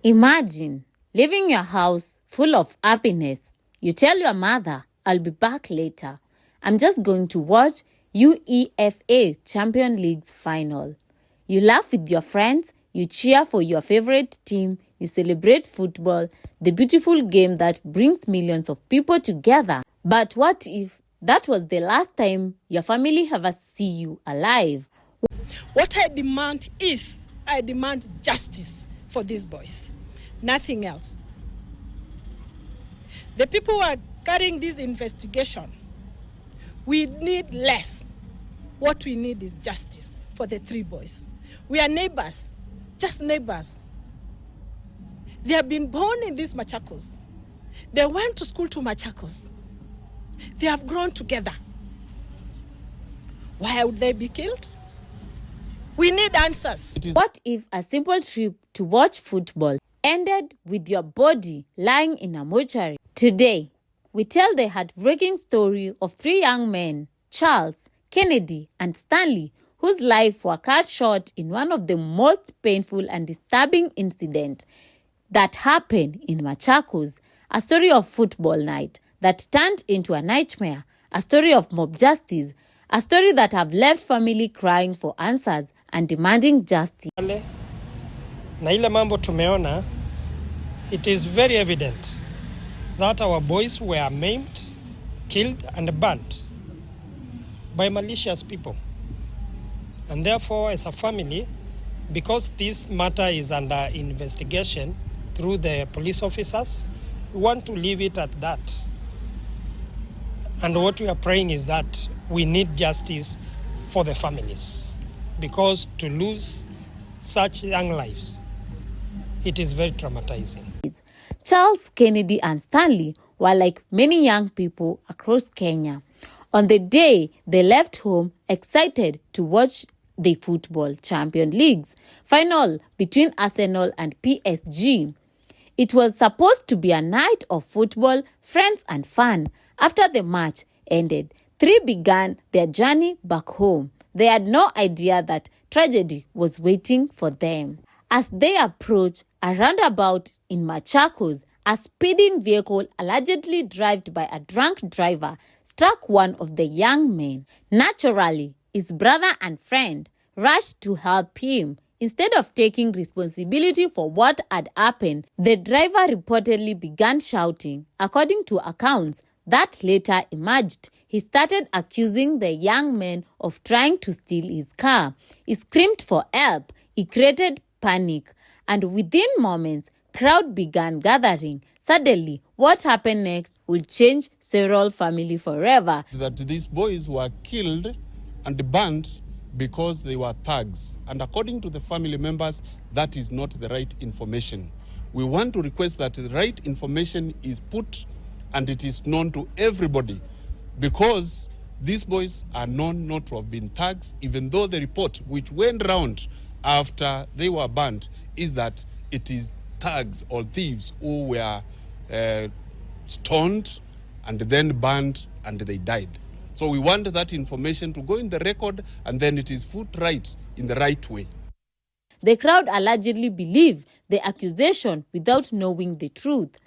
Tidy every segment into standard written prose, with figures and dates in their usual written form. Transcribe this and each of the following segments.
Imagine leaving your house full of happiness. You tell your mother, I'll be back later. I'm just going to watch UEFA Champions League final. You laugh with your friends, you cheer for your favorite team, you celebrate football, the beautiful game that brings millions of people together. But what if that was the last time your family ever see you alive? What I demand justice for these boys. Nothing else. The people who are carrying this investigation, we need less. What we need is justice for the three boys. We are neighbors, just neighbors. They have been born in these Machakos. They went to school to Machakos. They have grown together. Why would they be killed? We need answers. What if a simple trip to watch football ended with your body lying in a mortuary? Today, we tell the heartbreaking story of three young men, Charles, Kennedy, and Stanley, whose lives were cut short in one of the most painful and disturbing incidents that happened in Machakos, a story of football night that turned into a nightmare, a story of mob justice, a story that have left family crying for answers and demanding justice. Na ile mambo tumeona, it is very evident that our boys were maimed, killed and burnt by malicious people. And therefore, as a family, because this matter is under investigation through the police officers, we want to leave it at that. And what we are praying is that we need justice for the families, because to lose such young lives, it is very traumatizing. Charles, Kennedy, and Stanley were like many young people across Kenya. On the day they left home, excited to watch the football Champions Leagues final between Arsenal and PSG. It was supposed to be a night of football, friends, and fun. After the match ended, three began their journey back home. They had no idea that tragedy was waiting for them. As they approached a roundabout in Machakos, a speeding vehicle allegedly driven by a drunk driver struck one of the young men. Naturally, his brother and friend rushed to help him. Instead of taking responsibility for what had happened, the driver reportedly began shouting. According to accounts that later emerged, he started accusing the young men of trying to steal his car. He screamed for help. He created panic, and within moments, crowd began gathering. Suddenly, what happened next will change several families forever. That these boys were killed and burnt because they were thugs. And according to the family members, that is not the right information. We want to request that the right information is put and it is known to everybody, because these boys are known not to have been thugs, even though the report which went round after they were banned is that it is thugs or thieves who were stoned and then burned and they died. So we want that information to go in the record, and then it is put right in the right way. The crowd allegedly believed the accusation without knowing the truth,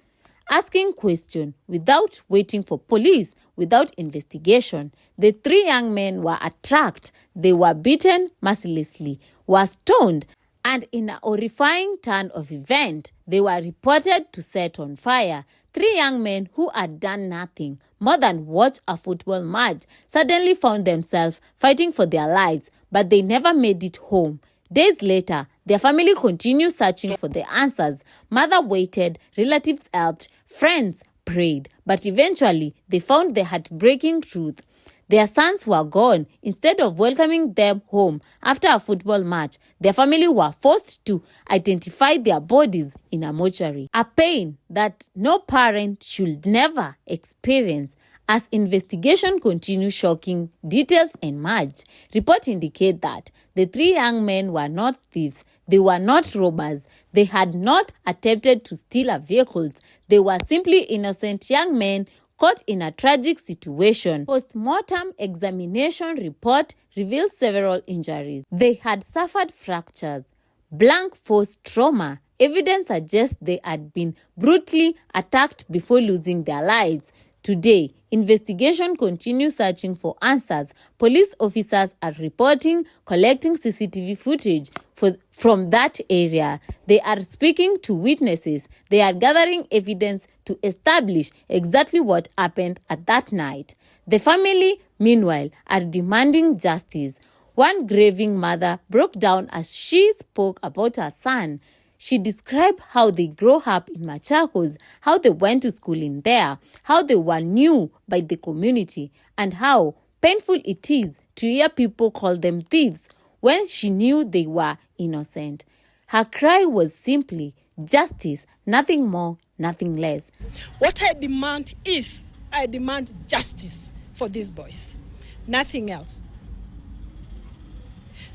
asking questions without waiting for police, without investigation. The three young men were attacked, they were beaten mercilessly, were stoned, and in a horrifying turn of event, they were reported to set on fire. Three young men who had done nothing more than watch a football match suddenly found themselves fighting for their lives, but they never made it home. Days later, their family continued searching for the answers. Mother waited, relatives helped, friends prayed, but eventually they found the heartbreaking truth. Their sons were gone. Instead of welcoming them home after a football match, their family were forced to identify their bodies in a mortuary. A pain that no parent should never experience. As investigation continues, shocking details emerge. Reports indicate that the three young men were not thieves. They were not robbers. They had not attempted to steal a vehicle. They were simply innocent young men caught in a tragic situation. Post-mortem examination report revealed several injuries. They had suffered fractures, blunt force trauma, Evidence suggests they had been brutally attacked before losing their lives. Today, investigation continues searching for answers. Police officers are reporting, collecting CCTV footage from that area. They are speaking to witnesses. They are gathering evidence to establish exactly what happened at that night. The family, meanwhile, are demanding justice. One grieving mother broke down as she spoke about her son. She described how they grew up in Machakos, how they went to school in there, how they were known by the community, and how painful it is to hear people call them thieves when she knew they were innocent. Her cry was simply justice, nothing more, nothing less. What I demand justice for these boys, nothing else.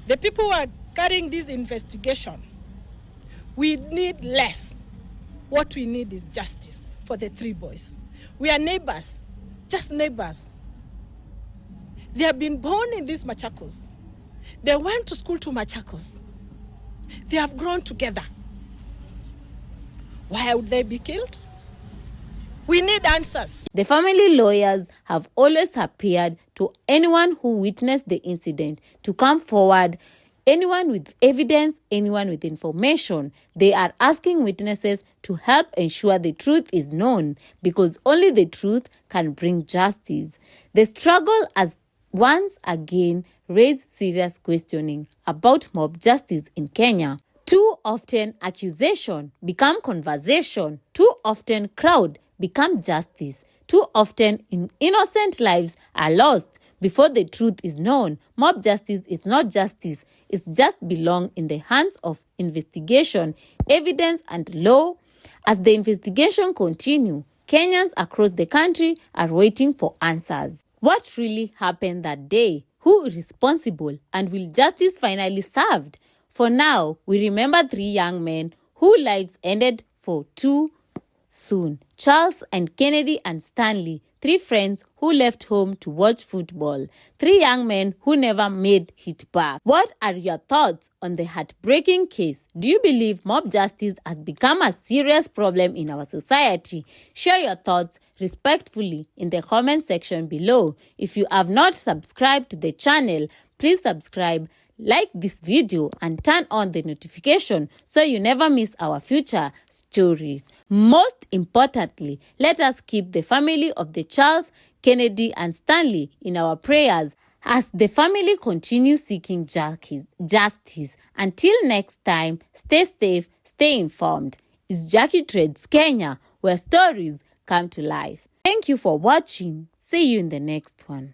The people who are carrying this investigation, we need less. What we need is justice for the three boys. We are neighbors, just neighbors. They have been born in these Machakos. They went to school to Machakos. They have grown together. Why would they be killed? We need answers. The family lawyers have always appealed to anyone who witnessed the incident to come forward. Anyone with evidence, anyone with information. They are asking witnesses to help ensure the truth is known, because only the truth can bring justice. The struggle has once again raised serious questioning about mob justice in Kenya. Too often accusation become conversation. Too often crowd become justice. Too often innocent lives are lost before the truth is known. Mob justice is not justice. It just belongs in the hands of investigation, evidence, and law. As the investigation continues, Kenyans across the country are waiting for answers. What really happened that day? Who is responsible? And will justice finally served? For now, we remember 3 young men whose lives ended for too soon. Charles and Kennedy and Stanley, 3 friends who left home to watch football. 3 young men who never made it back. What are your thoughts on the heartbreaking case? Do you believe mob justice has become a serious problem in our society? Share your thoughts respectfully in the comment section below. If you have not subscribed to the channel, please subscribe, like this video, and turn on the notification so you never miss our future stories. Most importantly, let us keep the family of the Charles, Kennedy, and Stanley in our prayers as the family continues seeking justice. Until next time, stay safe, stay informed. It's Jackie Trades Kenya, where stories come to life. Thank you for watching. See you in the next one.